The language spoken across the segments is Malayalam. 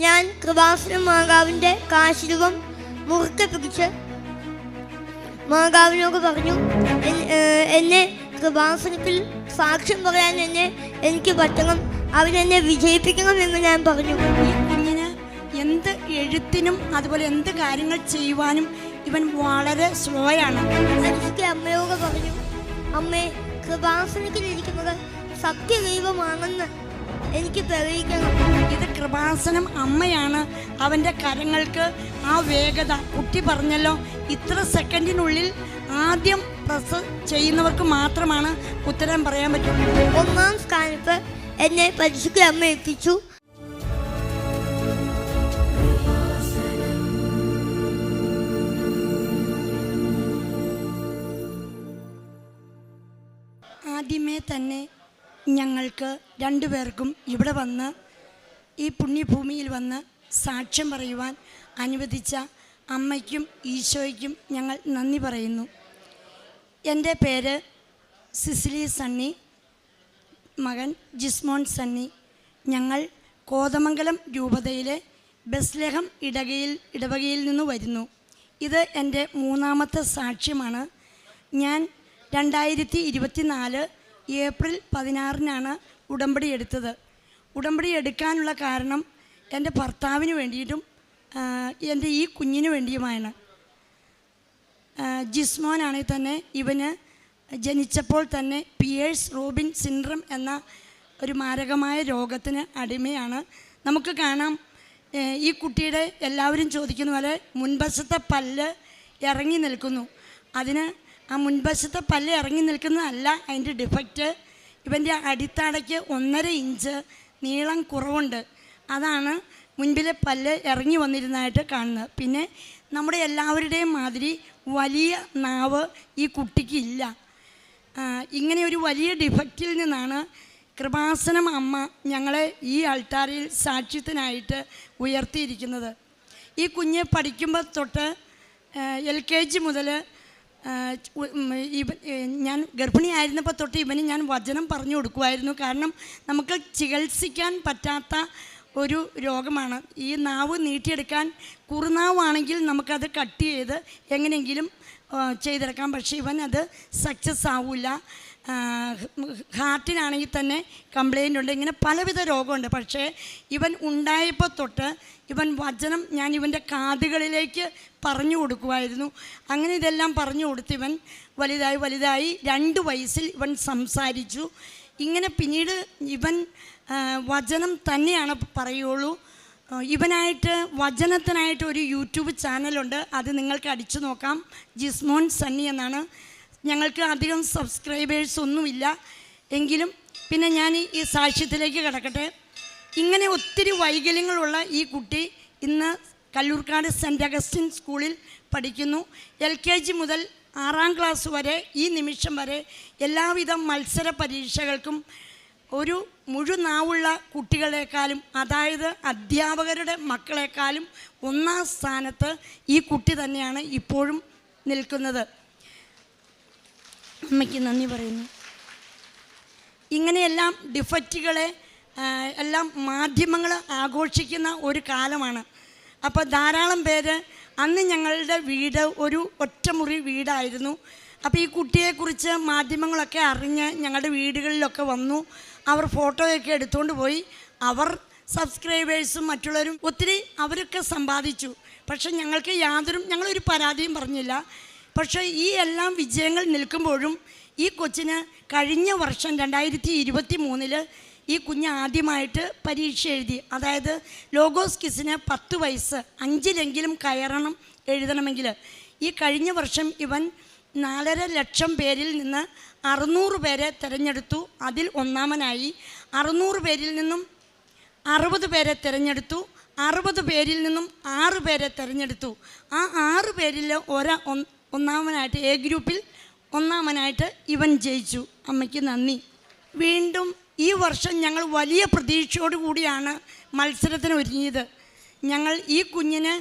ഞാൻ കൃപാസന മാതാവിൻ്റെ കാശിരൂപം മുറുക്കെ പിടിച്ച് മാതാവിനോട് പറഞ്ഞു, എന്നെ കൃപാസനത്തിൽ സാക്ഷ്യം പറയാൻ എനിക്ക് പറ്റണം, അവരെന്നെ വിജയിപ്പിക്കണം എന്ന് ഞാൻ പറഞ്ഞു. ഈ കുഞ്ഞിന് എന്ത് എഴുത്തിനും അതുപോലെ എന്ത് കാര്യങ്ങൾ ചെയ്യുവാനും ഇവൻ വളരെ സ്ലോയാണ്. എനിക്ക് അമ്മയോട് പറഞ്ഞു, അമ്മേ, കൃപാസനത്തിലിരിക്കുന്നത് സത്യദൈവമാണെന്ന് എനിക്ക് തെളിയിക്കണം. ഇത് കൃപാസനം അമ്മയാണ്. അവൻ്റെ കരങ്ങൾക്ക് ആ വേഗത, കുട്ടി പറഞ്ഞല്ലോ, ഇത്ര സെക്കൻഡിനുള്ളിൽ ആദ്യം പ്രസ് ചെയ്യുന്നവർക്ക് മാത്രമാണ് ഉത്തരം പറയാൻ പറ്റുള്ളൂ. 1ാം സ്ഥാനത്ത് എന്നെ പരിശുദ്ധ അമ്മ എത്തിച്ചു. ആദ്യമേ തന്നെ ഞങ്ങൾക്ക് രണ്ടുപേർക്കും ഇവിടെ വന്ന് ഈ പുണ്യഭൂമിയിൽ വന്ന് സാക്ഷ്യം പറയുവാൻ അനുവദിച്ച അമ്മയ്ക്കും ഈശോയ്ക്കും ഞങ്ങൾ നന്ദി പറയുന്നു. എൻ്റെ പേര് സിസിലി സണ്ണി, മകൻ ജിസ്മോൻ സണ്ണി. ഞങ്ങൾ കോതമംഗലം രൂപതയിലെ ബെസ്ലഹം ഇടവകയിൽ നിന്ന് വരുന്നു. ഇത് എൻ്റെ 3ാമത്തെ സാക്ഷ്യമാണ്. ഞാൻ 2024 ഏപ്രിൽ 16-നാണ് ഉടമ്പടി എടുത്തത്. ഉടമ്പടി എടുക്കാനുള്ള കാരണം എൻ്റെ ഭർത്താവിന് വേണ്ടിയിട്ടും എൻ്റെ ഈ കുഞ്ഞിന് വേണ്ടിയുമാണ്. ജിസ്മോനാണെങ്കിൽ തന്നെ ഇവന് ജനിച്ചപ്പോൾ തന്നെ പിയേഴ്സ് റോബിൻ സിൻഡ്രം എന്ന ഒരു മാരകമായ രോഗത്തിന് അടിമയാണ്. നമുക്ക് കാണാം, ഈ കുട്ടിയുടെ എല്ലാവരും ചോദിക്കുന്ന പോലെ മുൻവശത്തെ പല്ല് ഇറങ്ങി നിൽക്കുന്നു. അതിന് ആ മുൻവശത്തെ പല്ല് ഇറങ്ങി നിൽക്കുന്നതല്ല അതിൻ്റെ ഡിഫക്റ്റ്. ഇവൻ്റെ അടിത്തടയ്ക്ക് 1.5 ഇഞ്ച് നീളം കുറവുണ്ട്. അതാണ് മുൻപിലെ പല്ല് ഇറങ്ങി വന്നിരുന്നതായിട്ട് കാണുന്നത്. പിന്നെ നമ്മുടെ എല്ലാവരുടെയും മാതിരി വലിയ നാവ് ഈ കുട്ടിക്കില്ല. ഇങ്ങനെ ഒരു വലിയ ഡിഫക്റ്റിൽ നിന്നാണ് കൃപാസനം അമ്മ ഞങ്ങളെ ഈ അൾത്താരയിൽ സാക്ഷ്യത്തിനായിട്ട് ഉയർത്തിയിരിക്കുന്നത്. ഈ കുഞ്ഞ് പഠിക്കുമ്പോൾ തൊട്ട് LKG മുതൽ ഞാൻ ഗർഭിണിയായിരുന്നപ്പോൾ തൊട്ട് ഇവന് ഞാൻ വചനം പറഞ്ഞു കൊടുക്കുമായിരുന്നു. കാരണം നമുക്ക് ചികിത്സിക്കാൻ പറ്റാത്ത ഒരു രോഗമാണ്. ഈ നാവ് നീട്ടിയെടുക്കാൻ കുറുനാവാണെങ്കിൽ നമുക്കത് കട്ട് ചെയ്ത് എങ്ങനെയെങ്കിലും ചെയ്തെടുക്കാം. പക്ഷേ ഇവൻ അത് സക്സസ് ആവില്ല. ഹാർട്ടിനാണെങ്കിൽ തന്നെ കംപ്ലൈൻ്റ് ഉണ്ട്. ഇങ്ങനെ പലവിധ രോഗമുണ്ട്. പക്ഷേ ഇവൻ ഉണ്ടായപ്പോൾ തൊട്ട് ഇവൻ വചനം ഞാൻ ഇവൻ്റെ കാതുകളിലേക്ക് പറഞ്ഞു കൊടുക്കുമായിരുന്നു. അങ്ങനെ ഇതെല്ലാം പറഞ്ഞു കൊടുത്ത് ഇവൻ വലുതായി 2 വയസ്സിൽ ഇവൻ സംസാരിച്ചു. ഇങ്ങനെ പിന്നീട് ഇവൻ വചനം തന്നെയാണ് പറയുള്ളൂ. ഇവനായിട്ട് വചനത്തിനായിട്ട് ഒരു യൂട്യൂബ് ചാനലുണ്ട്. അത് നിങ്ങൾക്ക് അടിച്ചു നോക്കാം. ജിസ്മോൻ സണ്ണി എന്നാണ്. ഞങ്ങൾക്ക് അധികം സബ്സ്ക്രൈബേഴ്സ് ഒന്നുമില്ല എങ്കിലും പിന്നെ ഞാൻ ഈ സാക്ഷ്യത്തിലേക്ക് കിടക്കട്ടെ. ഇങ്ങനെ ഒത്തിരി വൈകല്യങ്ങളുള്ള ഈ കുട്ടി ഇന്ന് കല്ലൂർക്കാട് സെൻറ്റ് അഗസ്റ്റിൻ സ്കൂളിൽ പഠിക്കുന്നു. LKG മുതൽ 6ാം ക്ലാസ് വരെ ഈ നിമിഷം വരെ എല്ലാവിധ മത്സര പരീക്ഷകൾക്കും ഒരു മുഴുനാവുള്ള കുട്ടികളെക്കാളും, അതായത് അധ്യാപകരുടെ മക്കളെക്കാളും 1ാം സ്ഥാനത്ത് ഈ കുട്ടി തന്നെയാണ് ഇപ്പോഴും നിൽക്കുന്നത്. അമ്മയ്ക്ക് നന്ദി പറയുന്നു. ഇങ്ങനെയെല്ലാം ഡിഫക്റ്റുകളെ എല്ലാം മാധ്യമങ്ങൾ ആഘോഷിക്കുന്ന ഒരു കാലമാണ്. അപ്പോൾ ധാരാളം പേര്, അന്ന് ഞങ്ങളുടെ വീട് ഒരു ഒറ്റമുറി വീടായിരുന്നു. അപ്പോൾ ഈ കുട്ടിയെക്കുറിച്ച് മാധ്യമങ്ങളൊക്കെ അറിഞ്ഞ് ഞങ്ങളുടെ വീടുകളിലൊക്കെ വന്നു. അവർ ഫോട്ടോയൊക്കെ എടുത്തുകൊണ്ട് പോയി. അവർ സബ്സ്ക്രൈബേഴ്സും മറ്റുള്ളവരും ഒത്തിരി അവരൊക്കെ സമ്പാദിച്ചു. പക്ഷേ ഞങ്ങളൊരു പരാതിയും പറഞ്ഞില്ല. പക്ഷേ ഈ എല്ലാം വിജയങ്ങൾ നിൽക്കുമ്പോഴും ഈ കൊച്ചിന് കഴിഞ്ഞ വർഷം 2023 ഈ കുഞ്ഞ് ആദ്യമായിട്ട് പരീക്ഷ എഴുതി. അതായത് ലോഗോസ് ക്വിസിന് 10 വയസ്സ് 5-ലെങ്കിലും കയറണം എഴുതണമെങ്കിൽ. ഈ കഴിഞ്ഞ വർഷം ഇവൻ 4.5 ലക്ഷം പേരിൽ നിന്ന് 600 പേരെ തിരഞ്ഞെടുത്തു. അതിൽ 1ാമനായി. 600 പേരിൽ നിന്നും 60 പേരെ തിരഞ്ഞെടുത്തു. 60 പേരിൽ നിന്നും 6 പേരെ തിരഞ്ഞെടുത്തു. ആ 6 പേരിൽ 1ാമനായിട്ട് എ ഗ്രൂപ്പിൽ 1ാമനായിട്ട് ഇവൻ ജയിച്ചു. അമ്മയ്ക്ക് നന്ദി. വീണ്ടും ഈ വർഷം ഞങ്ങൾ വലിയ പ്രതീക്ഷയോടുകൂടിയാണ് മത്സരത്തിന് ഒരുങ്ങിയത്. ഞങ്ങൾ ഈ കുഞ്ഞിന്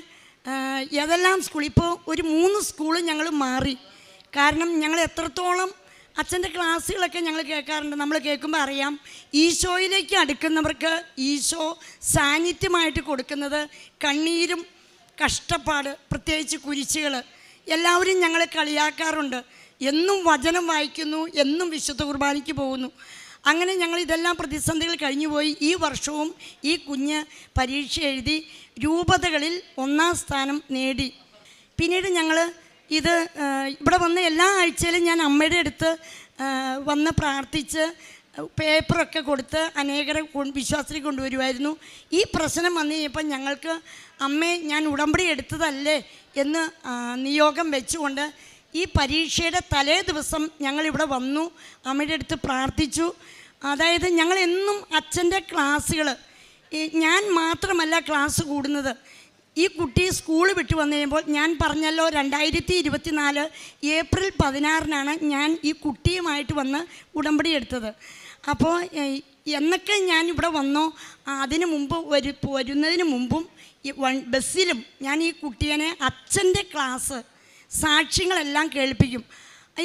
ഏതെല്ലാം സ്കൂൾ, ഇപ്പോൾ ഒരു 3 സ്കൂൾ ഞങ്ങൾ മാറി. കാരണം ഞങ്ങൾ എത്രത്തോളം അച്ഛൻ്റെ ക്ലാസ്സുകളൊക്കെ ഞങ്ങൾ കേൾക്കാറുണ്ട്. നമ്മൾ കേൾക്കുമ്പോൾ അറിയാം, ഈശോയിലേക്ക് അടുക്കുന്നവർക്ക് ഈശോ സാന്നിധ്യമായിട്ട് കൊടുക്കുന്നത് കണ്ണീരും കഷ്ടപ്പാട്, പ്രത്യേകിച്ച് കുരിശുകൾ. എല്ലാവരും ഞങ്ങളെ കളിയാക്കാറുണ്ട്. എന്നും വചനം വായിക്കുന്നു, എന്നും വിശുദ്ധ കുർബാനയ്ക്ക് പോകുന്നു. അങ്ങനെ ഞങ്ങൾ ഇതെല്ലാം പ്രതിസന്ധികൾ കഴിഞ്ഞുപോയി. ഈ വർഷവും ഈ കുഞ്ഞ് പരീക്ഷ എഴുതി രൂപതകളിൽ 1ാം സ്ഥാനം നേടി. പിന്നീട് ഞങ്ങൾ ഇത് ഇവിടെ വന്ന് എല്ലാ ആഴ്ചയിലും ഞാൻ അമ്മയുടെ അടുത്ത് വന്ന് പ്രാർത്ഥിച്ച് പേപ്പറൊക്കെ കൊടുത്ത് അനേകരെ വിശ്വാസത്തിൽ കൊണ്ടുവരുമായിരുന്നു. ഈ പ്രശ്നം വന്നു കഴിഞ്ഞപ്പോൾ ഞങ്ങൾക്ക് അമ്മേ ഞാൻ ഉടമ്പടി എടുത്തതല്ലേ എന്ന് നിയോഗം വെച്ചുകൊണ്ട് ഈ പരീക്ഷയുടെ തലേ ദിവസം ഞങ്ങളിവിടെ വന്നു, അമ്മയുടെ അടുത്ത് പ്രാർത്ഥിച്ചു. അതായത് ഞങ്ങളെന്നും അച്ഛൻ്റെ ക്ലാസ്സുകൾ, ഞാൻ മാത്രമല്ല ക്ലാസ് കൂടുന്നത്. ഈ കുട്ടി സ്കൂൾ വിട്ട് വന്നു കഴിയുമ്പോൾ ഞാൻ പറഞ്ഞല്ലോ 2024 ഏപ്രിൽ 16 ഞാൻ ഈ കുട്ടിയുമായിട്ട് വന്ന് ഉടമ്പടി എടുത്തത്. അപ്പോൾ എന്നൊക്കെ ഞാൻ ഇവിടെ വന്നോ അതിന് മുമ്പ് വരുന്നതിന് മുമ്പും ബസ്സിലും ഞാൻ ഈ കുട്ടിയെ അച്ഛൻ്റെ ക്ലാസ് സാക്ഷ്യങ്ങളെല്ലാം കേൾപ്പിക്കും.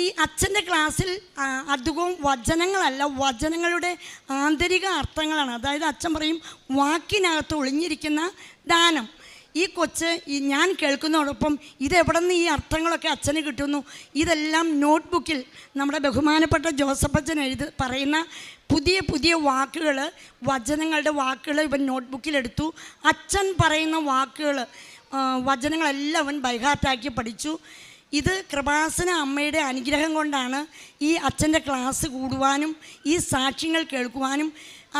ഈ അച്ഛൻ്റെ ക്ലാസ്സിൽ അധികവും വചനങ്ങളല്ല, വചനങ്ങളുടെ ആന്തരിക അർത്ഥങ്ങളാണ്. അതായത് അച്ഛൻ പറയും വാക്കിനകത്ത് ഒളിഞ്ഞിരിക്കുന്ന ദാനം. ഈ കൊച്ച് ഞാൻ കേൾക്കുന്നതോടൊപ്പം ഇതെവിടെ നിന്ന് ഈ അർത്ഥങ്ങളൊക്കെ അച്ഛന് കിട്ടുന്നു, ഇതെല്ലാം നോട്ട്ബുക്കിൽ നമ്മുടെ ബഹുമാനപ്പെട്ട ജോസഫ് അച്ഛൻ പറയുന്ന പുതിയ പുതിയ വാക്കുകൾ, വചനങ്ങളുടെ വാക്കുകൾ ഇവൻ നോട്ട്ബുക്കിലെടുത്തു. അച്ഛൻ പറയുന്ന വാക്കുകൾ, വചനങ്ങളെല്ലാം അവൻ ബൈഹാർട്ടാക്കി പഠിച്ചു. ഇത് കൃപാസന അമ്മയുടെ അനുഗ്രഹം കൊണ്ടാണ് ഈ അച്ഛൻ്റെ ക്ലാസ് കൂടുവാനും ഈ സാക്ഷ്യങ്ങൾ കേൾക്കുവാനും.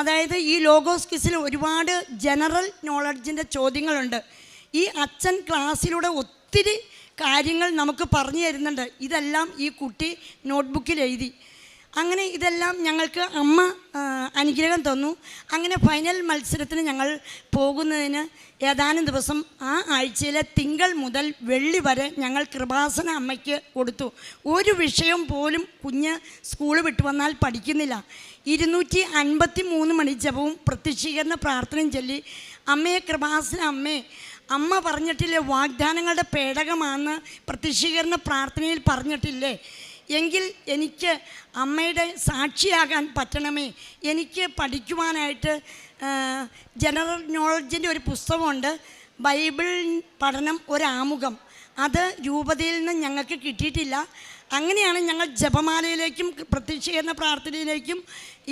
അതായത് ഈ ലോഗോസ് ക്വിസിൽ ഒരുപാട് ജനറൽ നോളജിൻ്റെ ചോദ്യങ്ങളുണ്ട്. ഈ അച്ഛൻ ക്ലാസ്സിലൂടെ ഒത്തിരി കാര്യങ്ങൾ നമുക്ക് പറഞ്ഞു തരുന്നുണ്ട്. ഇതെല്ലാം ഈ കുട്ടി നോട്ട്ബുക്കിൽ എഴുതി. അങ്ങനെ ഇതെല്ലാം ഞങ്ങൾക്ക് അമ്മ അനുഗ്രഹം തന്നു. അങ്ങനെ ഫൈനൽ മത്സരത്തിന് ഞങ്ങൾ പോകുന്നതിന് ഏതാനും ദിവസം ആ ആഴ്ചയിലെ തിങ്കൾ മുതൽ വെള്ളി വരെ ഞങ്ങൾ കൃപാസന അമ്മയ്ക്ക് കൊടുത്തു. ഒരു വിഷയം പോലും കുഞ്ഞ് സ്കൂൾ വിട്ടു വന്നാൽ പഠിക്കുന്നില്ല. 253 മണി ജപവും പ്രത്യക്ഷീകരണ പ്രാർത്ഥനയും ചൊല്ലി അമ്മയെ കൃപാസന അമ്മ പറഞ്ഞിട്ടില്ലേ വാഗ്ദാനങ്ങളുടെ പേടകമാണെന്ന് പ്രത്യക്ഷീകരണ പ്രാർത്ഥനയിൽ പറഞ്ഞിട്ടില്ലേ, എങ്കിൽ എനിക്ക് അമ്മയുടെ സാക്ഷിയാകാൻ പറ്റണമേ. എനിക്ക് പഠിക്കുവാനായിട്ട് ജനറൽ നോളജിൻ്റെ ഒരു പുസ്തകമുണ്ട്, ബൈബിൾ പഠനം ഒരാമുഖം. അത് രൂപതയിൽ നിന്ന് ഞങ്ങൾക്ക് കിട്ടിയിട്ടില്ല. അങ്ങനെയാണ് ഞങ്ങൾ ജപമാലയിലേക്കും പ്രത്യക്ഷീകരണ പ്രാർത്ഥനയിലേക്കും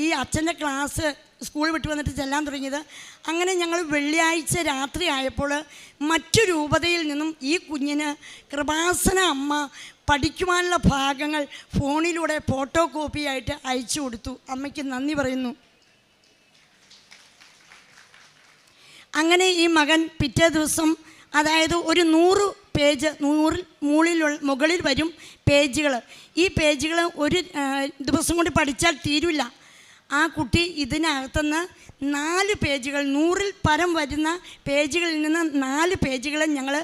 ഈ അച്ഛൻ്റെ ക്ലാസ് സ്കൂൾ വിട്ട് വന്നിട്ട് ചെല്ലാൻ തുടങ്ങിയത്. അങ്ങനെ ഞങ്ങൾ വെള്ളിയാഴ്ച രാത്രി ആയപ്പോൾ മറ്റു രൂപതയിൽ നിന്നും ഈ കുഞ്ഞിന് കൃപാസന അമ്മ പഠിക്കുവാനുള്ള ഭാഗങ്ങൾ ഫോണിലൂടെ ഫോട്ടോ കോപ്പിയായിട്ട് അയച്ചു കൊടുത്തു. അമ്മയ്ക്ക് നന്ദി പറയുന്നു. അങ്ങനെ ഈ മകൻ പിറ്റേ ദിവസം, അതായത് ഒരു 100 പേജ്, 100 മുകളിൽ വരും പേജുകൾ. ഈ പേജുകൾ ഒരു ദിവസം കൊണ്ട് പഠിച്ചാൽ തീരില്ല. ആ കുട്ടി ഇതിനകത്തുനിന്ന് 4 പേജുകൾ, 100-ൽ പരം വരുന്ന പേജുകളിൽ നിന്ന് 4 പേജുകൾ ഞങ്ങൾ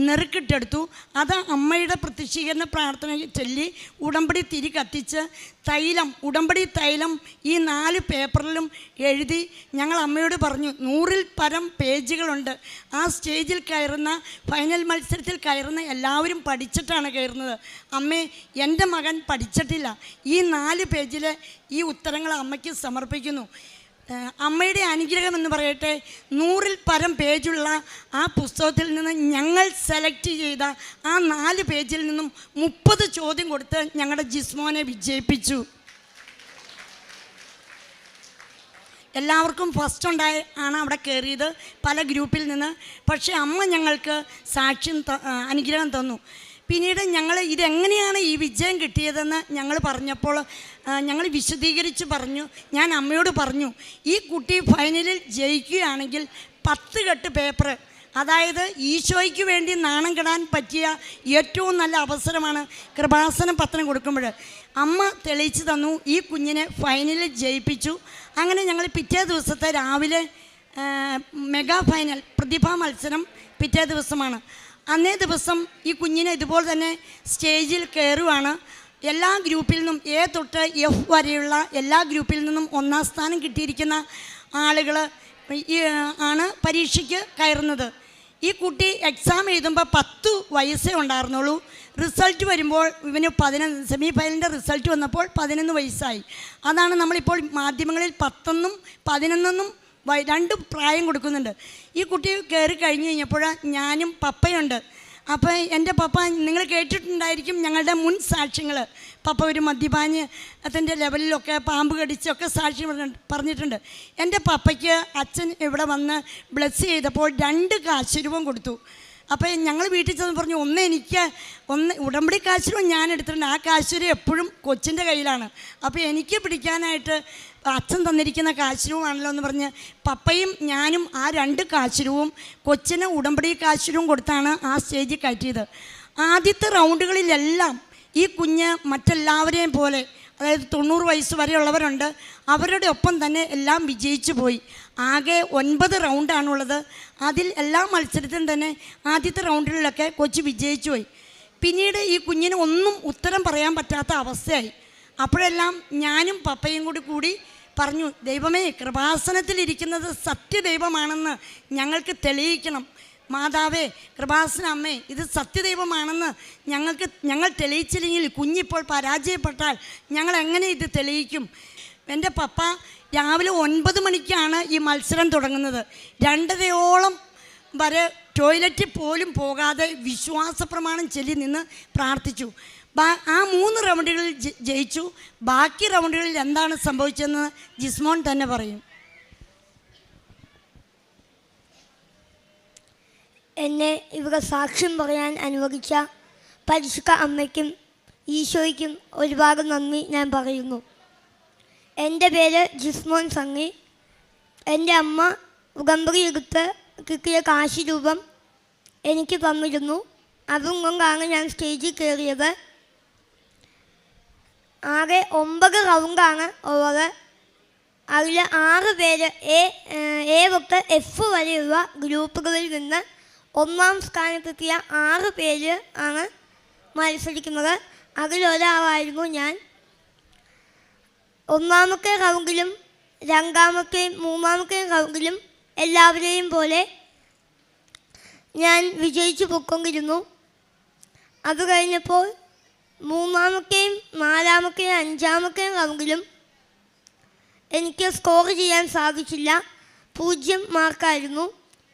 നെറുക്കിട്ടെടുത്തു. അത് അമ്മയുടെ പ്രത്യക്ഷീകരണ പ്രാർത്ഥന ചൊല്ലി ഉടമ്പടി തിരി കത്തിച്ച് ഉടമ്പടി തൈലം ഈ 4 പേപ്പറിലും എഴുതി ഞങ്ങൾ അമ്മയോട് പറഞ്ഞു, 100-ൽ പരം പേജുകളുണ്ട്. ആ സ്റ്റേജിൽ കയറുന്ന, ഫൈനൽ മത്സരത്തിൽ കയറുന്ന എല്ലാവരും പഠിച്ചിട്ടാണ് കയറുന്നത്. അമ്മേ, എൻ്റെ മകൻ പഠിച്ചിട്ടില്ല. ഈ 4 പേജിലെ ഈ ഉത്തരങ്ങൾ അമ്മയ്ക്ക് സമർപ്പിക്കുന്നു. അമ്മയുടെ അനുഗ്രഹം എന്ന് പറയട്ടെ, 100-ൽ പരം പേജുള്ള ആ പുസ്തകത്തിൽ നിന്ന് ഞങ്ങൾ സെലക്ട് ചെയ്ത ആ 4 പേജിൽ നിന്നും 30 ചോദ്യം കൊടുത്ത് ഞങ്ങളുടെ ജിസ്മോനെ വിജയിപ്പിച്ചു. എല്ലാവർക്കും ഫസ്റ്റ് ആണ് അവിടെ കയറിയത്, പല ഗ്രൂപ്പിൽ നിന്ന്. പക്ഷേ അമ്മ ഞങ്ങൾക്ക് സാക്ഷ്യം അനുഗ്രഹം തന്നു. പിന്നീട് ഞങ്ങൾ ഇതെങ്ങനെയാണ് ഈ വിജയം കിട്ടിയതെന്ന് ഞങ്ങൾ പറഞ്ഞപ്പോൾ ഞങ്ങൾ വിശദീകരിച്ച് പറഞ്ഞു. ഞാൻ അമ്മയോട് പറഞ്ഞു, ഈ കുട്ടി ഫൈനലിൽ ജയിക്കുകയാണെങ്കിൽ 10 കെട്ട് പേപ്പർ, അതായത് ഈശോയ്ക്ക് വേണ്ടി നാണം കെടാൻ പറ്റിയ ഏറ്റവും നല്ല അവസരമാണ് കൃപാസനം പത്രം കൊടുക്കുമ്പോൾ. അമ്മ തെളിയിച്ചു തന്നു, ഈ കുഞ്ഞിനെ ഫൈനലിൽ ജയിപ്പിച്ചു. അങ്ങനെ ഞങ്ങൾ പിറ്റേ ദിവസത്തെ രാവിലെ മെഗാ ഫൈനൽ പ്രതിഭാ മത്സരം പിറ്റേ ദിവസമാണ്. അന്നേ ദിവസം ഈ കുഞ്ഞിനെ ഇതുപോലെ തന്നെ സ്റ്റേജിൽ കയറുവാണ്. എല്ലാ ഗ്രൂപ്പിൽ നിന്നും A തൊട്ട് F വരെയുള്ള എല്ലാ ഗ്രൂപ്പിൽ നിന്നും 1ാം സ്ഥാനം കിട്ടിയിരിക്കുന്ന ആളുകൾ ആണ് പരീക്ഷയ്ക്ക് കയറുന്നത്. ഈ കുട്ടി എക്സാം എഴുതുമ്പോൾ 10 വയസ്സേ ഉണ്ടായിരുന്നുള്ളൂ. റിസൾട്ട് വരുമ്പോൾ ഇവന് 11, സെമി ഫൈനലിൻ്റെ റിസൾട്ട് വന്നപ്പോൾ 11 വയസ്സായി. അതാണ് നമ്മളിപ്പോൾ മാധ്യമങ്ങളിൽ 10 11 2 പ്രായം കൊടുക്കുന്നുണ്ട്. ഈ കുട്ടി കയറി കഴിഞ്ഞ് കഴിഞ്ഞപ്പോൾ ഞാനും പപ്പയുണ്ട്. അപ്പോൾ എൻ്റെ പപ്പ, നിങ്ങൾ കേട്ടിട്ടുണ്ടായിരിക്കും ഞങ്ങളുടെ മുൻ സാക്ഷ്യങ്ങൾ. പപ്പ ഒരു മദ്യപാന് അതിൻ്റെ ലെവലിലൊക്കെ പാമ്പ് കടിച്ചൊക്കെ സാക്ഷ്യം പറഞ്ഞിട്ടുണ്ട്. എൻ്റെ പപ്പയ്ക്ക് അച്ഛൻ ഇവിടെ വന്ന് ബ്ലെസ് ചെയ്തപ്പോൾ 2 കാശുരൂപം കൊടുത്തു. അപ്പോൾ ഞങ്ങൾ വീട്ടിൽ ചെന്ന് പറഞ്ഞു, ഒന്ന് ഉടമ്പടി കാശുരൂപം ഞാൻ എടുത്തിട്ടുണ്ട്, ആ കാശുരൂപം എപ്പോഴും കൊച്ചിൻ്റെ കയ്യിലാണ്, അപ്പോൾ എനിക്ക് പിടിക്കാനായിട്ട് അച്ഛൻ തന്നിരിക്കുന്ന കാശുരൂപമാണല്ലോ എന്ന് പറഞ്ഞ് പപ്പയും ഞാനും ആ 2 കാശുരൂപവും കൊച്ചിന് ഉടമ്പടി കാശുരൂപം കൊടുത്താണ് ആ സ്റ്റേജിൽ കയറ്റിയത്. ആദ്യത്തെ റൗണ്ടുകളിലെല്ലാം ഈ കുഞ്ഞ് മറ്റെല്ലാവരെയും പോലെ, അതായത് 90 വയസ്സ് വരെയുള്ളവരുണ്ട്, അവരുടെ ഒപ്പം തന്നെ എല്ലാം വിജയിച്ചു പോയി. ആകെ 9 റൗണ്ടാണുള്ളത്. അതിൽ എല്ലാ മത്സരത്തിലും തന്നെ ആദ്യത്തെ റൗണ്ടുകളിലൊക്കെ കൊച്ച് വിജയിച്ചു പോയി. പിന്നീട് ഈ കുഞ്ഞിന് ഒന്നും ഉത്തരം പറയാൻ പറ്റാത്ത അവസ്ഥയായി. അപ്പോഴെല്ലാം ഞാനും പപ്പയും കൂടി പറഞ്ഞു, ദൈവമേ, കൃപാസനത്തിലിരിക്കുന്നത് സത്യദൈവമാണെന്ന് ഞങ്ങൾക്ക് തെളിയിക്കണം. മാതാവേ, കൃപാസന അമ്മേ, ഇത് സത്യദൈവമാണെന്ന് ഞങ്ങൾ തെളിയിച്ചില്ലെങ്കിൽ കുഞ്ഞിപ്പോൾ പരാജയപ്പെട്ടാൽ ഞങ്ങൾ എങ്ങനെ ഇത് തെളിയിക്കും? എൻ്റെ പപ്പ രാവിലെ 9 മണിക്കാണ് ഈ മത്സരം തുടങ്ങുന്നത്. 2:30 വരെ ടോയ്ലറ്റിൽ പോലും പോകാതെ വിശ്വാസ പ്രമാണം ചൊല്ലി നിന്ന് പ്രാർത്ഥിച്ചു. ആ 3 റൗണ്ടുകളിൽ ജയിച്ചു. ബാക്കി റൗണ്ടുകളിൽ എന്താണ് സംഭവിച്ചതെന്ന് ജിസ്മോൻ തന്നെ പറയും. എന്നെ ഇവിടെ സാക്ഷ്യം പറയാൻ അനുവദിച്ച പരിശുദ്ധ അമ്മയ്ക്കും ഈശോയ്ക്കും ഒരുപാട് നന്ദി ഞാൻ പറയുന്നു. എൻ്റെ പേര് ജിസ്മോൻ സംഗി. എൻ്റെ അമ്മ ഉടമ്പടി എടുത്ത് കിട്ടിയ കാശുരൂപം എനിക്ക് തന്നിരുന്നു. അതും കൊണ്ടാണ് ഞാൻ സ്റ്റേജിൽ കയറിയത്. ആകെ 9 റൗണ്ടാണ് ഉള്ളത്. അതിൽ 6 പേര് എ തൊട്ട് എഫ് വരെയുള്ള ഗ്രൂപ്പുകളിൽ നിന്ന് 1ാം സ്ഥാനത്തെത്തിയ 6 പേര് ആണ് മത്സരിക്കുന്നത്. അതിലൊരാളായിരുന്നു ഞാൻ. 1ാമത്തെ റൗണ്ടിലും 2ാമത്തെയും 3ാമത്തെയും റൗണ്ടിലും എല്ലാവരെയും പോലെ ഞാൻ വിജയിച്ചു പൊക്കൊണ്ടിരുന്നു. അത് കഴിഞ്ഞപ്പോൾ 3ാമത്തെയും 4ാമത്തെയും 5ാമത്തെയും റൗണ്ടിലും എനിക്ക് സ്കോർ ചെയ്യാൻ സാധിച്ചില്ല. 0 മാർക്കായിരുന്നു.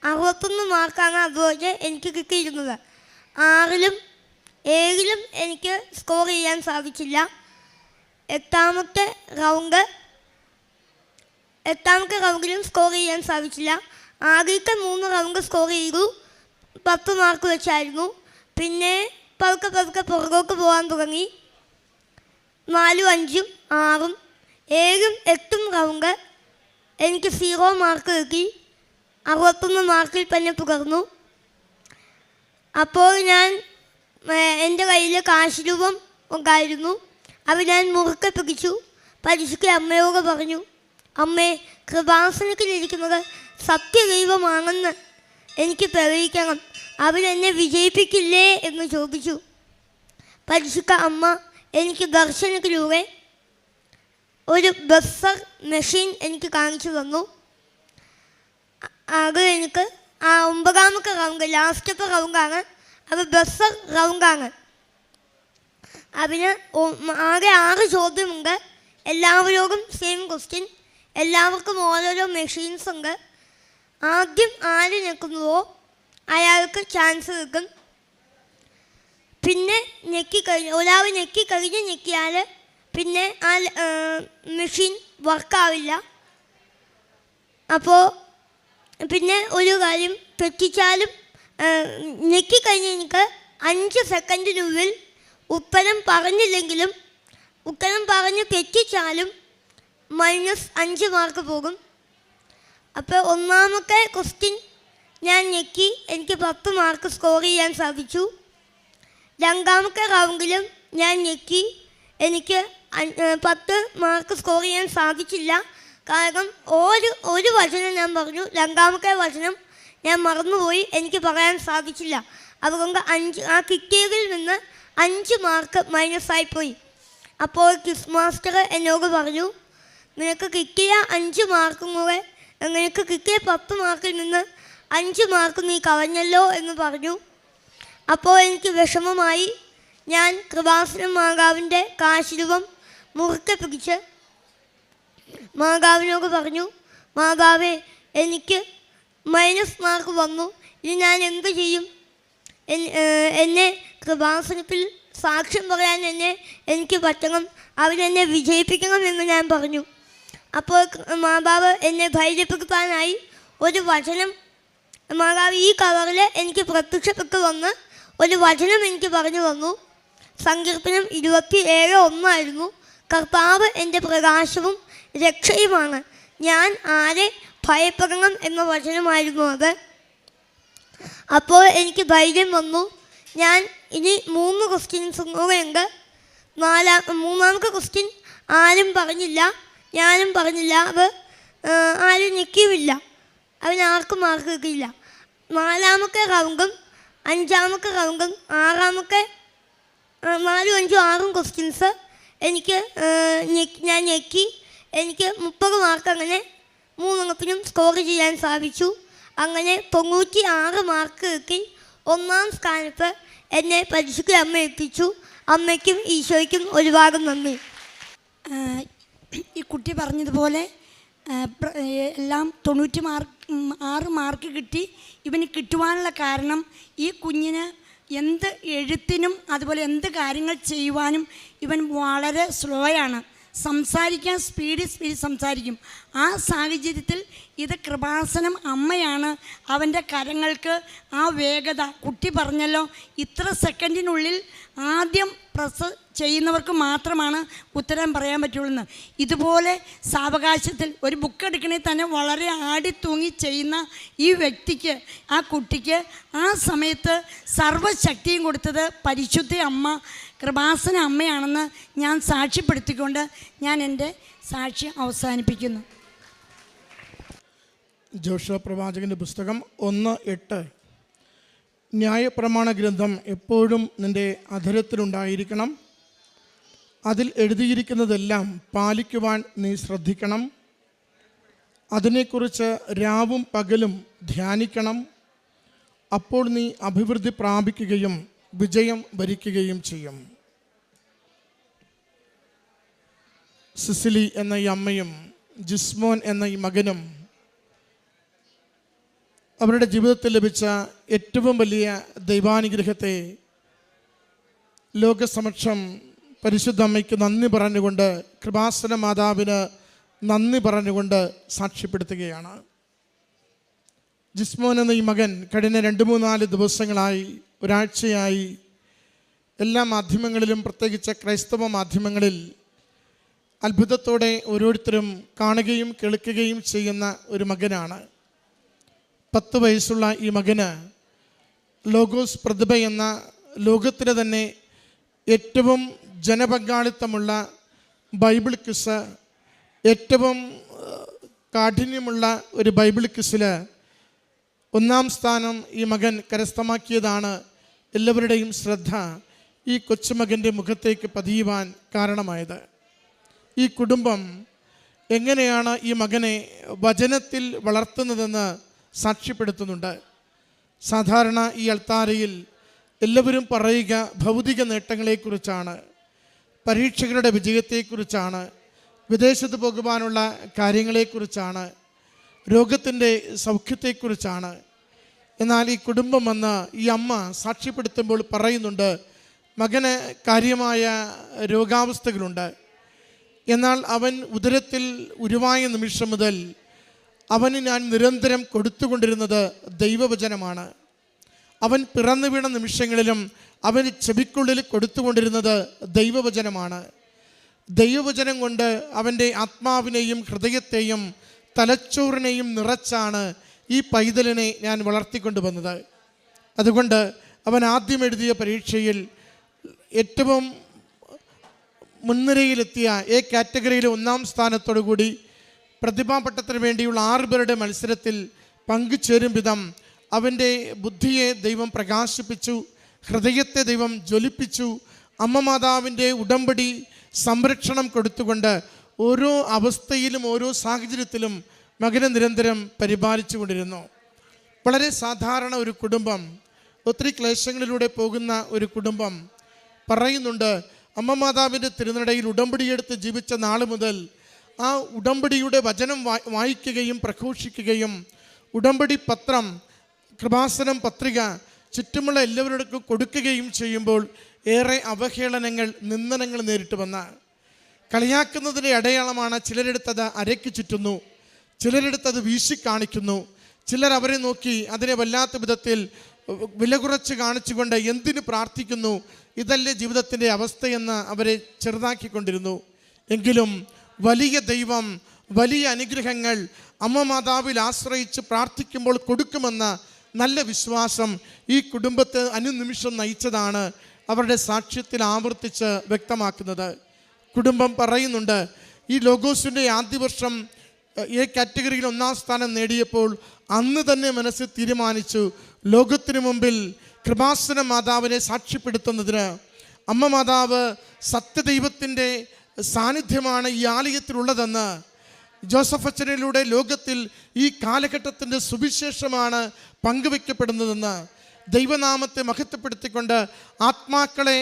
61 മാർക്കാണ് അതുപോലെ എനിക്ക് കിട്ടിയിരുന്നത്. 6ലും 7ലും എനിക്ക് സ്കോർ ചെയ്യാൻ സാധിച്ചില്ല. 8ാമത്തെ റൗണ്ടിലും സ്കോർ ചെയ്യാൻ സാധിച്ചില്ല. ആദ്യത്തെ 3 റൗണ്ട് സ്കോർ ചെയ്തു 10 മാർക്ക് വെച്ചായിരുന്നു. പിന്നെ പതുക്കെ പുറകോട്ട് പോകാൻ തുടങ്ങി. 4, 5, 6, 7, 8 റൗണ്ട് എനിക്ക് 0 മാർക്ക് കിട്ടി. 61 മാർക്കിൽ തന്നെ തുടർന്നു. അപ്പോൾ എൻ്റെ കയ്യിൽ കാശുരൂപം ഉണ്ടായിരുന്നു. അത് ഞാൻ മുറുക്കെ പിടിച്ചു. പരിശുദ്ധ അമ്മയോട് പറഞ്ഞു, അമ്മേ, കൃപാസനത്തിലിരിക്കുന്നത് സത്യദൈവമാണെന്ന് എനിക്ക് തെളിയിക്കണം, അവരെന്നെ വിജയിപ്പിക്കില്ലേ എന്ന് ചോദിച്ചു. പരിശുദ്ധ അമ്മ എനിക്ക് ദർശനത്തിലൂടെ ഒരു ബസർ മെഷീൻ എനിക്ക് കാണിച്ചു തന്നു. അത് എനിക്ക് ആ 9ാമത്തെ റൗണ്ട്, ലാസ്റ്റത്തെ റൗണ്ടാണ്. അത് ബസർ റൗണ്ടാണ്. അതിന് ആകെ 6 ചോദ്യമുണ്ട്. എല്ലാവരോടും സെയിം ക്വസ്റ്റ്യൻ. എല്ലാവർക്കും ഓരോരോ മെഷീൻസ് ഉണ്ട്. ആദ്യം ആര് നിൽക്കുന്നുവോ അയാൾക്ക് ചാൻസ് കിട്ടും. പിന്നെ ഒരാൾ ഞെക്കിയാൽ പിന്നെ ആ മെഷീൻ വർക്കാവില്ല. അപ്പോൾ പിന്നെ ഒരു കാര്യം, തെറ്റിച്ചാലും ഞെക്കിക്കഴിഞ്ഞ് എനിക്ക് 5 സെക്കൻഡിനുള്ളിൽ ഉത്തരം പറഞ്ഞില്ലെങ്കിലും ഉത്തരം പറഞ്ഞ് തെറ്റിച്ചാലും -5 മാർക്ക് പോകും. അപ്പോൾ 1ാമത്തെ ക്വസ്റ്റ്യൻ ഞാൻ ഞെക്കി, എനിക്ക് 10 മാർക്ക് സ്കോർ ചെയ്യാൻ സാധിച്ചു. 2ാമത്തെ റൗണ്ടിലും ഞാൻ ഞെക്കി, എനിക്ക് 10 മാർക്ക് സ്കോർ ചെയ്യാൻ സാധിച്ചില്ല. കാരണം ഒരു വചനം ഞാൻ പറഞ്ഞു, 2ാമത്തെ വചനം ഞാൻ മറന്നുപോയി, എനിക്ക് പറയാൻ സാധിച്ചില്ല. അതുകൊണ്ട് ആ കിട്ടിയതിൽ നിന്ന് 5 മാർക്ക് മൈനസായിപ്പോയി. അപ്പോൾ ക്വിസ് മാസ്റ്റർ എന്നോട് പറഞ്ഞു, നിനക്ക് കിട്ടിയ 5 മാർക്കും കൂടെ, നിനക്ക് കിട്ടിയ 10 മാർക്കിൽ നിന്ന് 5 മാർക്ക് നീ കളഞ്ഞല്ലോ എന്ന് പറഞ്ഞു. അപ്പോൾ എനിക്ക് വിഷമമായി. ഞാൻ കൃപാസനം മാതാവിൻ്റെ കാശിരൂപം മുറുക്കെ പിടിച്ച് മാതാവിനോട് പറഞ്ഞു, മാതാവേ, എനിക്ക് മൈനസ് മാർക്ക് വന്നു, ഇനി ഞാൻ എന്ത് ചെയ്യും? എന്നെ കൃപാസനത്തിൽ സാക്ഷ്യം പറയാൻ എനിക്ക് പറ്റണം, അവരെന്നെ വിജയിപ്പിക്കണം എന്ന് ഞാൻ പറഞ്ഞു. അപ്പോൾ മാതാവ് എന്നെ ധൈര്യപ്പെടുത്താനായി ഒരു വചനം, മാതാവ് ഈ കവറിൽ എനിക്ക് പ്രത്യക്ഷപ്പെട്ട് വന്ന് ഒരു വചനം എനിക്ക് പറഞ്ഞു തന്നു. സങ്കീർത്തനം 27:1 കർത്താവ് എൻ്റെ പ്രകാശവും രക്ഷയുമാണ്, ഞാൻ ആരെ ഭയപ്പെടണം എന്ന വചനമായിരുന്നു അത്. അപ്പോൾ എനിക്ക് ധൈര്യം വന്നു. ഞാൻ ഇനി 3 ക്വസ്റ്റ്യൻസും കൂടെയുണ്ട്. മൂന്നാമത്തെ ക്വസ്റ്റ്യൻ ആരും പറഞ്ഞില്ല, ഞാനും പറഞ്ഞില്ല, അത് ആരും ഞെക്കിയുമില്ല, അവനാർക്കും മാർക്ക് കിട്ടിയില്ല. 4ാമത്തെ റൗണ്ടും 5ാമത്തെ റൗണ്ടും 6ാമത്തെ 4, 5, 6 ക്വസ്റ്റ്യൻസ് ഞാൻ ഞെക്കി. എനിക്ക് 30 മാർക്ക് അങ്ങനെ 3 സ്കോർ ചെയ്യാൻ സാധിച്ചു. അങ്ങനെ 96 മാർക്ക് കിട്ടി. 1ാം സ്ഥാനത്ത് എന്നെ പരിശുദ്ധ അമ്മ എത്തിച്ചു. അമ്മയ്ക്കും ഈശോയ്ക്കും ഒരുപാട് നന്ദി. ഈ കുട്ടി പറഞ്ഞതുപോലെ എല്ലാം 96 മാർക്ക് കിട്ടി. ഇവന് കിട്ടുവാനുള്ള കാരണം ഈ കുഞ്ഞിന് എന്ത് എഴുത്തിനും അതുപോലെ എന്ത് കാര്യങ്ങൾ ചെയ്യുവാനും ഇവൻ വളരെ സ്ലോയാണ്. സംസാരിക്കാൻ സ്പീഡ് സംസാരിക്കും. ആ സാഹചര്യത്തിൽ ഇത് കൃപാസനം അമ്മയാണ് അവൻ്റെ കരങ്ങൾക്ക് ആ വേഗത. കുട്ടി പറഞ്ഞല്ലോ, ഇത്ര സെക്കൻഡിനുള്ളിൽ ആദ്യം പ്രസ് ചെയ്യുന്നവർക്ക് മാത്രമാണ് ഉത്തരം പറയാൻ പറ്റുള്ളൂ എന്ന്. ഇതുപോലെ സാവകാശത്തിൽ ഒരു ബുക്ക് എടുക്കണേ തന്നെ വളരെ ആടിത്തൂങ്ങി ചെയ്യുന്ന ഈ വ്യക്തിക്ക്, ആ കുട്ടിക്ക് ആ സമയത്ത് സർവ്വശക്തിയും കൊടുത്തത് പരിശുദ്ധ അമ്മ, കൃപാസന അമ്മയാണെന്ന് ഞാൻ സാക്ഷ്യപ്പെടുത്തിക്കൊണ്ട് ഞാൻ എൻ്റെ സാക്ഷ്യം അവസാനിപ്പിക്കുന്നു. ജോഷുവ പ്രവാചകൻ്റെ പുസ്തകം 1:8 ന്യായപ്രമാണ ഗ്രന്ഥം എപ്പോഴും നിൻ്റെ അധരത്തിലുണ്ടായിരിക്കണം, അതിൽ എഴുതിയിരിക്കുന്നതെല്ലാം പാലിക്കുവാൻ നീ ശ്രദ്ധിക്കണം, അതിനെക്കുറിച്ച് രാവും പകലും ധ്യാനിക്കണം, അപ്പോൾ നീ അഭിവൃദ്ധി പ്രാപിക്കുകയും വിജയം വരിക്കുകയും ചെയ്യും. സിസിലി എന്ന ഈ അമ്മയും ജിസ്മോൻ എന്ന ഈ മകനും അവരുടെ ജീവിതത്തിൽ ലഭിച്ച ഏറ്റവും വലിയ ദൈവാനുഗ്രഹത്തെ ലോകസമക്ഷം പരിശുദ്ധ അമ്മയ്ക്ക് നന്ദി പറഞ്ഞുകൊണ്ട്, കൃപാസന മാതാവിന് നന്ദി പറഞ്ഞുകൊണ്ട് സാക്ഷ്യപ്പെടുത്തുകയാണ്. ജിസ്മോൻ എന്ന ഈ മകൻ കഴിഞ്ഞ 2-3-4 ദിവസങ്ങളായി, ഒരാഴ്ചയായി എല്ലാ മാധ്യമങ്ങളിലും, പ്രത്യേകിച്ച് ക്രൈസ്തവ മാധ്യമങ്ങളിൽ അത്ഭുതത്തോടെ ഓരോരുത്തരും കാണുകയും കേൾക്കുകയും ചെയ്യുന്ന ഒരു മകനാണ്. 10 വയസ്സുള്ള ഈ മകന് ലോഗോസ് പ്രതിഭ എന്ന ലോകത്തിലെ തന്നെ ഏറ്റവും ജനപങ്കാളിത്തമുള്ള ബൈബിൾ ക്വിസ്, ഏറ്റവും കാഠിന്യമുള്ള ഒരു ബൈബിൾ ക്വിസിൽ 1ാം സ്ഥാനം ഈ മകൻ കരസ്ഥമാക്കിയതാണ് എല്ലാവരുടെയും ശ്രദ്ധ ഈ കൊച്ചുമകൻ്റെ മുഖത്തേക്ക് പതിയുവാൻ കാരണമായത്. ഈ കുടുംബം എങ്ങനെയാണ് ഈ മകനെ വചനത്തിൽ വളർത്തുന്നതെന്ന് സാക്ഷ്യപ്പെടുത്തുന്നുണ്ട്. സാധാരണ ഈ അൾത്താരയിൽ എല്ലാവരും പറയുക ഭൗതിക നേട്ടങ്ങളെക്കുറിച്ചാണ്, പരീക്ഷകളുടെ വിജയത്തെക്കുറിച്ചാണ്, വിദേശത്ത് പോകുവാനുള്ള കാര്യങ്ങളെക്കുറിച്ചാണ്, രോഗത്തിൻ്റെ സൗഖ്യത്തെക്കുറിച്ചാണ്. എന്നാൽ ഈ കുടുംബം വന്ന് ഈ അമ്മ സാക്ഷ്യപ്പെടുത്തുമ്പോൾ പറയുന്നുണ്ട്, മകന് കാര്യമായ രോഗാവസ്ഥകളുണ്ട്. എന്നാൽ അവൻ ഉദരത്തിൽ ഉരുവായ നിമിഷം മുതൽ അവന് ഞാൻ നിരന്തരം കൊടുത്തുകൊണ്ടിരുന്നത് ദൈവവചനമാണ്. അവൻ പിറന്നു വീണ നിമിഷങ്ങളിലും അവന് ചെവിക്കുള്ളിൽ കൊടുത്തുകൊണ്ടിരുന്നത് ദൈവവചനമാണ്. ദൈവവചനം കൊണ്ട് അവൻ്റെ ആത്മാവിനെയും ഹൃദയത്തെയും തലച്ചോറിനെയും നിറച്ചാണ് ഈ പൈതലിനെ ഞാൻ വളർത്തിക്കൊണ്ടുവന്നത്. അതുകൊണ്ട് അവൻ ആദ്യം എഴുതിയ പരീക്ഷയിൽ ഏറ്റവും മുൻനിരയിലെത്തിയ എ കാറ്റഗറിയിലെ 1ാം സ്ഥാനത്തോടു കൂടി പ്രതിഭാപട്ടത്തിന് വേണ്ടിയുള്ള 6 പേരുടെ മത്സരത്തിൽ പങ്കുചേരും വിധം അവൻ്റെ ബുദ്ധിയെ ദൈവം പ്രകാശിപ്പിച്ചു, ഹൃദയത്തെ ദൈവം ജ്വലിപ്പിച്ചു. അമ്മ മാതാവിൻ്റെ ഉടമ്പടി സംരക്ഷണം കൊടുത്തുകൊണ്ട് ഓരോ അവസ്ഥയിലും ഓരോ സാഹചര്യത്തിലും മകനെ നിരന്തരം പരിപാലിച്ചു കൊണ്ടിരുന്നു. വളരെ സാധാരണ ഒരു കുടുംബം, ഒത്തിരി ക്ലേശങ്ങളിലൂടെ പോകുന്ന ഒരു കുടുംബം പറയുന്നുണ്ട്, അമ്മ മാതാവിൻ്റെ തിരുനടയിൽ ഉടമ്പടിയെടുത്ത് ജീവിച്ച നാൾ മുതൽ ആ ഉടമ്പടിയുടെ വചനം വായിക്കുകയും പ്രഘോഷിക്കുകയും ഉടമ്പടി പത്രം, കൃപാസനം പത്രിക ചുറ്റുമുള്ള എല്ലാവരോടും കൊടുക്കുകയും ചെയ്യുമ്പോൾ ഏറെ അവഹേളനങ്ങൾ, നിന്ദനങ്ങൾ നേരിട്ട് വന്ന കളിയാക്കുന്നതിൻ്റെ അടയാളമാണ് ചിലരെടുത്തത് അരയ്ക്ക് ചുറ്റുന്നു, ചിലരെടുത്തത് വീശി കാണിക്കുന്നു, ചിലർ അവരെ നോക്കി അതിനെ വല്ലാത്ത വിധത്തിൽ വില കുറച്ച് കാണിച്ചുകൊണ്ട് എന്തിനു പ്രാർത്ഥിക്കുന്നു, ഇതല്ലേ ജീവിതത്തിൻ്റെ അവസ്ഥയെന്ന് അവരെ ചെറുതാക്കിക്കൊണ്ടിരുന്നു. എങ്കിലും വലിയ ദൈവം വലിയ അനുഗ്രഹങ്ങൾ അമ്മ മാതാവിൽ ആശ്രയിച്ച് പ്രാർത്ഥിക്കുമ്പോൾ കൊടുക്കുമെന്ന നല്ല വിശ്വാസം ഈ കുടുംബത്തെ അനുനിമിഷം നയിച്ചതാണ് അവരുടെ സാക്ഷ്യത്തിൽ ആവർത്തിച്ച് വ്യക്തമാക്കുന്നത്. കുടുംബം പറയുന്നുണ്ട്, ഈ ലോഗോസിൻ്റെ ആദ്യ വർഷം ഈ കാറ്റഗറിയിൽ 1-ാം സ്ഥാനം നേടിയപ്പോൾ അന്ന് തന്നെ മനസ്സിൽ തീരുമാനിച്ചു, ലോകത്തിനു മുമ്പിൽ കൃപാസന മാതാവിനെ സാക്ഷ്യപ്പെടുത്തുന്നതിന് അമ്മ മാതാവ് സത്യദൈവത്തിൻ്റെ സാന്നിധ്യമാണ് ഈ ആലയത്തിലുള്ളതെന്ന്, ജോസഫ് അച്ഛനിലൂടെ ലോകത്തിൽ ഈ കാലഘട്ടത്തിൻ്റെ സുവിശേഷമാണ് പങ്കുവെക്കപ്പെടുന്നതെന്ന്, ദൈവനാമത്തെ മഹത്വപ്പെടുത്തിക്കൊണ്ട് ആത്മാക്കളെ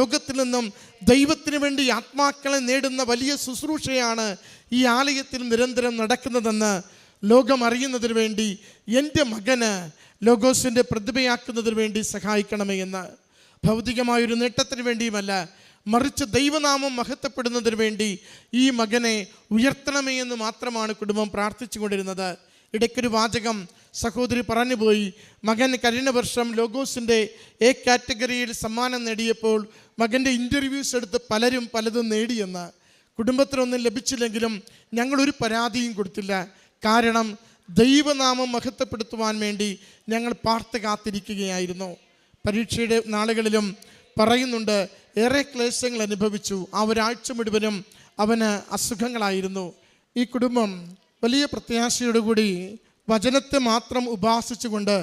ലോകത്തിൽ നിന്നും ദൈവത്തിന് വേണ്ടി ആത്മാക്കളെ നേടുന്ന വലിയ ശുശ്രൂഷയാണ് ഈ ആലയത്തിൽ നിരന്തരം നടക്കുന്നതെന്ന് ലോകം അറിയുന്നതിന് വേണ്ടി എൻ്റെ മകന് ലോഗോസിൻ്റെ പ്രതിഭയാക്കുന്നതിന് വേണ്ടി സഹായിക്കണമേ എന്ന്. ഭൗതികമായൊരു നേട്ടത്തിന് വേണ്ടിയുമല്ല, മറിച്ച് ദൈവനാമം മഹത്വപ്പെടുന്നതിന് വേണ്ടി ഈ മകനെ ഉയർത്തണമേ എന്ന് മാത്രമാണ് കുടുംബം പ്രാർത്ഥിച്ചു കൊണ്ടിരുന്നത്. ഇടയ്ക്കൊരു വാചകം സഹോദരി പറഞ്ഞുപോയി, മകൻ കഴിഞ്ഞ വർഷം ലോഗോസിൻ്റെ എ കാറ്റഗറിയിൽ സമ്മാനം നേടിയപ്പോൾ മകൻ്റെ ഇൻ്റർവ്യൂസ് എടുത്ത് പലരും പലതും നേടിയെന്ന്. കുടുംബത്തിനൊന്നും ലഭിച്ചില്ലെങ്കിലും ഞങ്ങളൊരു പരാതിയും കൊടുത്തില്ല. കാരണം ദൈവനാമം മഹത്വപ്പെടുത്തുവാൻ വേണ്ടി ഞങ്ങൾ പാർത്ത് കാത്തിരിക്കുകയായിരുന്നു. പരീക്ഷയുടെ നാളുകളിലും പറയുന്നുണ്ട്, ഏറെ ക്ലേശങ്ങൾ അനുഭവിച്ചു. ആ ഒരാഴ്ച മുഴുവനും അവന് അസുഖങ്ങളായിരുന്നു. ഈ കുടുംബം വലിയ പ്രത്യാശയോടുകൂടി വചനത്തെ മാത്രം ഉപാസിച്ചുകൊണ്ട്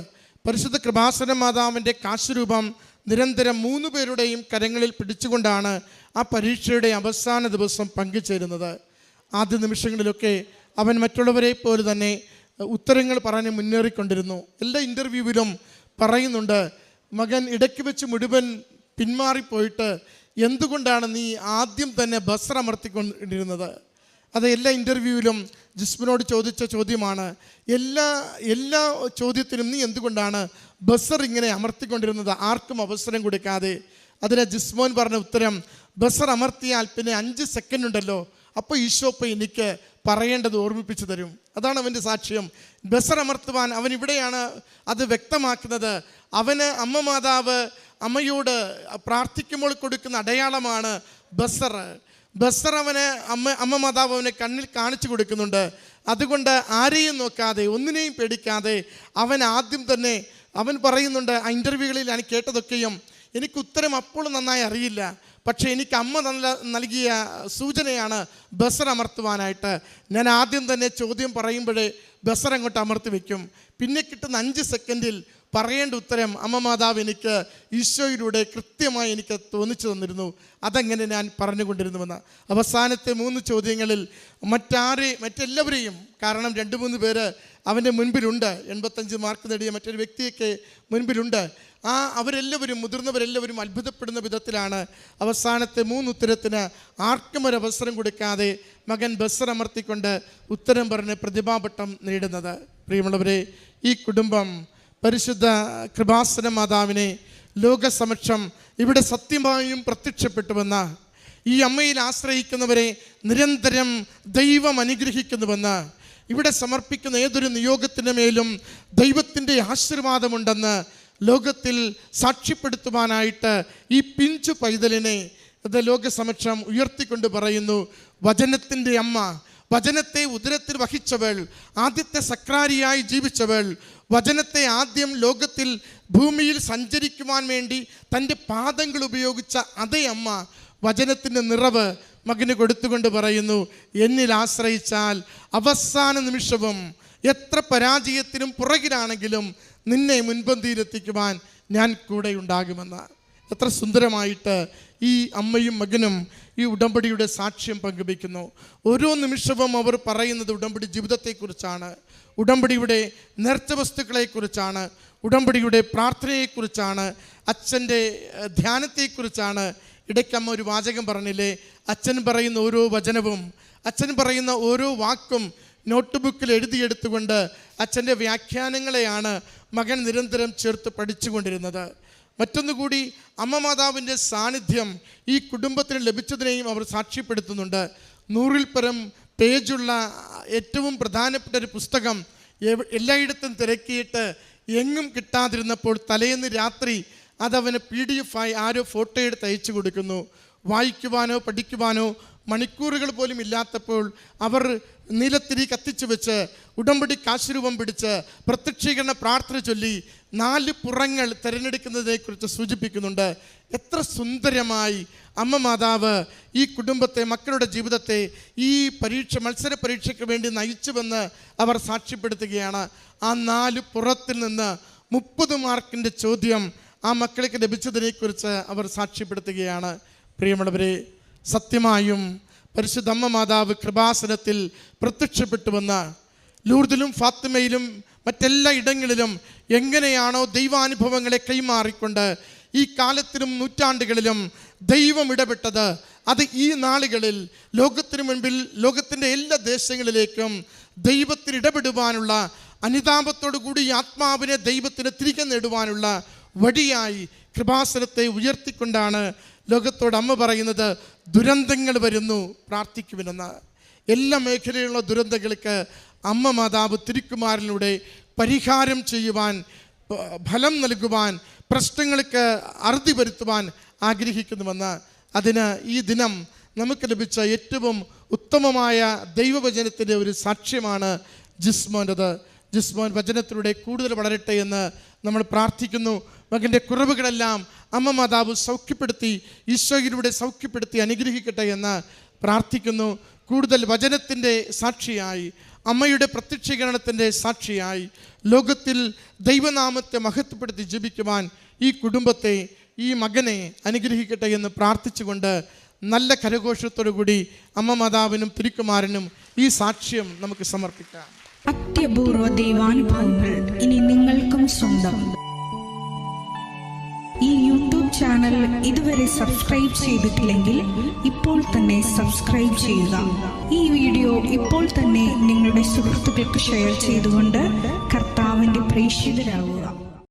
പരിശുദ്ധ കൃപാസന മാതാവിൻ്റെ കാശുരൂപം നിരന്തരം 3 പേരുടെയും കരങ്ങളിൽ പിടിച്ചുകൊണ്ടാണ് ആ പരീക്ഷയുടെ അവസാന ദിവസം പങ്കുചേരുന്നത്. ആദ്യ നിമിഷങ്ങളിലൊക്കെ അവൻ മറ്റുള്ളവരെ പോലെ തന്നെ ഉത്തരങ്ങൾ പറഞ്ഞ് മുന്നേറിക്കൊണ്ടിരുന്നു. എല്ലാ ഇൻ്റർവ്യൂവിലും പറയുന്നുണ്ട്, മകൻ ഇടയ്ക്ക് വെച്ച് മുഴുവൻ പിന്മാറിപ്പോയിട്ട് എന്തുകൊണ്ടാണ് നീ ആദ്യം തന്നെ ബസർ അമർത്തിക്കൊണ്ടിരുന്നത്? അത് എല്ലാ ഇൻ്റർവ്യൂവിലും ജിസ്മിനോട് ചോദിച്ച ചോദ്യമാണ്. എല്ലാ ചോദ്യത്തിനും നീ എന്തുകൊണ്ടാണ് ബസർ ഇങ്ങനെ അമർത്തിക്കൊണ്ടിരുന്നത്, ആർക്കും അവസരം കൊടുക്കാതെ? അതിന് ജിസ്മോൻ പറഞ്ഞ ഉത്തരം, ബസർ അമർത്തിയാൽ പിന്നെ 5 സെക്കൻഡ് ഉണ്ടല്ലോ, അപ്പോൾ ഈശോപ്പ എനിക്ക് പറയേണ്ടത് ഓർമ്മിപ്പിച്ചു തരും. അതാണ് അവൻ്റെ സാക്ഷ്യം. ബസർ അമർത്തുവാൻ അവൻ ഇവിടെയാണ് അത് വ്യക്തമാക്കുന്നത്. അവന് അമ്മ മാതാവ് അമ്മയോട് പ്രാർത്ഥിക്കുമ്പോൾ കൊടുക്കുന്ന അടയാളമാണ് ബസർ. ബസർ അവന് അമ്മ മാതാവ് അവനെ കണ്ണിൽ കാണിച്ചു കൊടുക്കുന്നുണ്ട്. അതുകൊണ്ട് ആരെയും നോക്കാതെ, ഒന്നിനെയും പേടിക്കാതെ അവൻ ആദ്യം തന്നെ അവൻ പറയുന്നുണ്ട്, ആ ഇൻ്റർവ്യൂകളിൽ ഞാൻ കേട്ടതൊക്കെയും എനിക്ക് ഉത്തരം അപ്പോൾ നന്നായി അറിയില്ല, പക്ഷേ എനിക്ക് അമ്മ നൽകിയ സൂചനയാണ് ബസർ അമർത്തുവാനായിട്ട്. ഞാൻ ആദ്യം തന്നെ ചോദ്യം പറയുമ്പോഴേ ബസർ അങ്ങോട്ട് അമർത്തി വയ്ക്കും. പിന്നെ കിട്ടുന്ന 5 സെക്കൻഡിൽ പറയേണ്ട ഉത്തരം അമ്മ മാതാവ് എനിക്ക് ഈശോയിലൂടെ കൃത്യമായി എനിക്ക് തോന്നിച്ചു തന്നിരുന്നു. അതെങ്ങനെ ഞാൻ പറഞ്ഞുകൊണ്ടിരുന്നുവെന്ന്. അവസാനത്തെ 3 ചോദ്യങ്ങളിൽ മറ്റെല്ലാവരെയും, കാരണം 2-3 പേര് അവൻ്റെ മുൻപിലുണ്ട്, 85 മാർക്ക് നേടിയ മറ്റൊരു വ്യക്തിയൊക്കെ മുൻപിലുണ്ട്. അവരെല്ലാവരും, മുതിർന്നവരെല്ലാവരും അത്ഭുതപ്പെടുന്ന വിധത്തിലാണ് അവസാനത്തെ 3 ഉത്തരത്തിന് ആർക്കും ഒരു അവസരം കൊടുക്കാതെ മകൻ ബസർ അമർത്തിക്കൊണ്ട് ഉത്തരം പറഞ്ഞ് പ്രതിഭാപട്ടം നേടുന്നത്. പ്രിയമുള്ളവരെ, ഈ കുടുംബം പരിശുദ്ധ കൃപാസന മാതാവിനെ ലോകസമക്ഷം ഇവിടെ സത്യമായും പ്രത്യക്ഷപ്പെട്ടുവെന്ന്, ഈ അമ്മയിൽ ആശ്രയിക്കുന്നവരെ നിരന്തരം ദൈവം അനുഗ്രഹിക്കുന്നുവെന്ന്, ഇവിടെ സമർപ്പിക്കുന്ന ഏതൊരു നിയോഗത്തിൻ്റെ മേലും ദൈവത്തിൻ്റെ ആശീർവാദമുണ്ടെന്ന് ലോകത്തിൽ സാക്ഷ്യപ്പെടുത്തുവാനായിട്ട് ഈ പിഞ്ചു പൈതലിനെ ലോകസമക്ഷം ഉയർത്തിക്കൊണ്ട് പറയുന്നു, വചനത്തിൻ്റെ അമ്മ, വചനത്തെ ഉദരത്തിൽ വഹിച്ചവൾ, ആദ്യത്തെ സക്രാരിയായി ജീവിച്ചവൾ, വചനത്തെ ആദ്യം ലോകത്തിൽ ഭൂമിയിൽ സഞ്ചരിക്കുവാൻ വേണ്ടി തൻ്റെ പാദങ്ങൾ ഉപയോഗിച്ച അതേ അമ്മ വചനത്തിൻ്റെ നിറവ് മകന് കൊടുത്തുകൊണ്ട് പറയുന്നു, എന്നിൽ ആശ്രയിച്ചാൽ അവസാന നിമിഷവും എത്ര പരാജയത്തിനും പുറകിലാണെങ്കിലും നിന്നെ മുൻപന്തിയിലെത്തിക്കുവാൻ ഞാൻ കൂടെ ഉണ്ടാകുമെന്ന്. എത്ര സുന്ദരമായിട്ട് ഈ അമ്മയും മകനും ഈ ഉടമ്പടിയുടെ സാക്ഷ്യം പങ്കുവയ്ക്കുന്നു. ഓരോ നിമിഷവും അവർ പറയുന്നത് ഉടമ്പടി ജീവിതത്തെക്കുറിച്ചാണ്, ഉടമ്പടിയുടെ നേർച്ച വസ്തുക്കളെക്കുറിച്ചാണ്, ഉടമ്പടിയുടെ പ്രാർത്ഥനയെക്കുറിച്ചാണ്, അച്ഛൻ്റെ ധ്യാനത്തെക്കുറിച്ചാണ്. ഇടയ്ക്കമ്മ ഒരു വാചകം പറഞ്ഞില്ലേ, അച്ഛൻ പറയുന്ന ഓരോ വചനവും, അച്ഛൻ പറയുന്ന ഓരോ വാക്കും നോട്ട് ബുക്കിൽ എഴുതിയെടുത്തുകൊണ്ട് അച്ഛൻ്റെ വ്യാഖ്യാനങ്ങളെയാണ് മകൻ നിരന്തരം ചേർത്ത് പഠിച്ചുകൊണ്ടിരുന്നത്. മറ്റൊന്നുകൂടി അമ്മ മാതാവിൻ്റെ സാന്നിധ്യം ഈ കുടുംബത്തിന് ലഭിച്ചതിനെയും അവർ സാക്ഷ്യപ്പെടുത്തുന്നുണ്ട്. 100-ൽ പരം പേജുള്ള ഏറ്റവും പ്രധാനപ്പെട്ട ഒരു പുസ്തകം എല്ലായിടത്തും തിരക്കിയിട്ട് എങ്ങും കിട്ടാതിരുന്നപ്പോൾ തലേന്ന് രാത്രി അതവന് PDF ആയി ആരോ ഫോട്ടോ എടുത്ത് അയച്ചു കൊടുക്കുന്നു. വായിക്കുവാനോ പഠിക്കുവാനോ മണിക്കൂറുകൾ പോലും ഇല്ലാത്തപ്പോൾ അവർ നീലത്തിരി കത്തിച്ചു വെച്ച് ഉടമ്പടി കാശുരൂപം പിടിച്ച് പ്രത്യക്ഷീകരണ പ്രാർത്ഥന ചൊല്ലി 4 പുറങ്ങൾ തിരഞ്ഞെടുക്കുന്നതിനെക്കുറിച്ച് സൂചിപ്പിക്കുന്നുണ്ട്. എത്ര സുന്ദരമായി അമ്മ മാതാവ് ഈ കുടുംബത്തെ, മക്കളുടെ ജീവിതത്തെ ഈ മത്സര പരീക്ഷയ്ക്ക് വേണ്ടി നയിച്ചുവെന്ന് അവർ സാക്ഷ്യപ്പെടുത്തുകയാണ്. ആ 4 പുറത്തിൽ നിന്ന് 30 മാർക്കിൻ്റെ ചോദ്യം ആ മക്കൾക്ക് ലഭിച്ചതിനെക്കുറിച്ച് അവർ സാക്ഷ്യപ്പെടുത്തുകയാണ്. പ്രിയമുള്ളവരെ, സത്യമായും പരിശുദ്ധ അമ്മ മാതാവ് കൃപാസനത്തിൽ പ്രത്യക്ഷപ്പെട്ടുവെന്ന് ലൂർദിലും ഫാത്തിമയിലും മറ്റെല്ലാ ഇടങ്ങളിലും എങ്ങനെയാണോ ദൈവാനുഭവങ്ങളെ കൈമാറിക്കൊണ്ട് ഈ കാലത്തിലും നൂറ്റാണ്ടുകളിലും ദൈവം ഇടപെട്ടത്, അത് ഈ നാളുകളിൽ ലോകത്തിനു മുൻപിൽ ലോകത്തിൻ്റെ എല്ലാ ദേശങ്ങളിലേക്കും ദൈവത്തിന് ഇടപെടുവാനുള്ള അനുതാപത്തോടു കൂടി ആത്മാവിനെ ദൈവത്തിന് തിരികെ നേടുവാനുള്ള വഴിയായി കൃപാസനത്തെ ഉയർത്തിക്കൊണ്ടാണ് ലോകത്തോട് അമ്മ പറയുന്നത്, ദുരന്തങ്ങൾ വരുന്നു, പ്രാർത്ഥിക്കുമെന്ന്. എല്ലാ മേഖലയിലുള്ള ദുരന്തങ്ങൾക്ക് അമ്മ മാതാവ് തിരുക്കുമാരനിലൂടെ പരിഹാരം ചെയ്യുവാൻ, ഫലം നൽകുവാൻ, പ്രശ്നങ്ങൾക്ക് അറുതി വരുത്തുവാൻ ആഗ്രഹിക്കുന്നുവെന്ന്. അതിന് ഈ ദിനം നമുക്ക് ലഭിച്ച ഏറ്റവും ഉത്തമമായ ദൈവവചനത്തിൻ്റെ ഒരു സാക്ഷ്യമാണ് ജിസ്മോൻ്റെത്. ജിസ്മോൻ വചനത്തിലൂടെ കൂടുതൽ വളരട്ടെ എന്ന് നമ്മൾ പ്രാർത്ഥിക്കുന്നു. മകൻ്റെ കുറവുകളെല്ലാം അമ്മ മാതാവ് സൗഖ്യപ്പെടുത്തി, ഈശോയിലൂടെ സൗഖ്യപ്പെടുത്തി അനുഗ്രഹിക്കട്ടെ എന്ന് പ്രാർത്ഥിക്കുന്നു. കൂടുതൽ വചനത്തിൻ്റെ സാക്ഷിയായി, അമ്മയുടെ പ്രത്യക്ഷീകരണത്തിൻ്റെ സാക്ഷിയായി ലോകത്തിൽ ദൈവനാമത്തെ മഹത്വപ്പെടുത്തി ജീവിക്കുവാൻ ഈ കുടുംബത്തെ, ഈ മകനെ അനുഗ്രഹിക്കട്ടെ എന്ന് പ്രാർത്ഥിച്ചുകൊണ്ട് നല്ല കരഘോഷത്തോടു കൂടി അമ്മ മാതാവിനും തിരുക്കുമാരനും ഈ സാക്ഷ്യം നമുക്ക് സമർപ്പിക്കാം. അത്യപൂർവ ദൈവാനുഭവങ്ങൾ ഇനി നിങ്ങൾക്കും സ്വന്തം. ഈ യൂട്യൂബ് ചാനൽ ഇതുവരെ സബ്സ്ക്രൈബ് ചെയ്തിട്ടില്ലെങ്കിൽ ഇപ്പോൾ തന്നെ സബ്സ്ക്രൈബ് ചെയ്യുക. ഈ വീഡിയോ ഇപ്പോൾ തന്നെ നിങ്ങളുടെ സുഹൃത്തുക്കൾക്ക് ഷെയർ ചെയ്തുകൊണ്ട് കർത്താവിൻ്റെ പ്രേക്ഷിതരാകുക.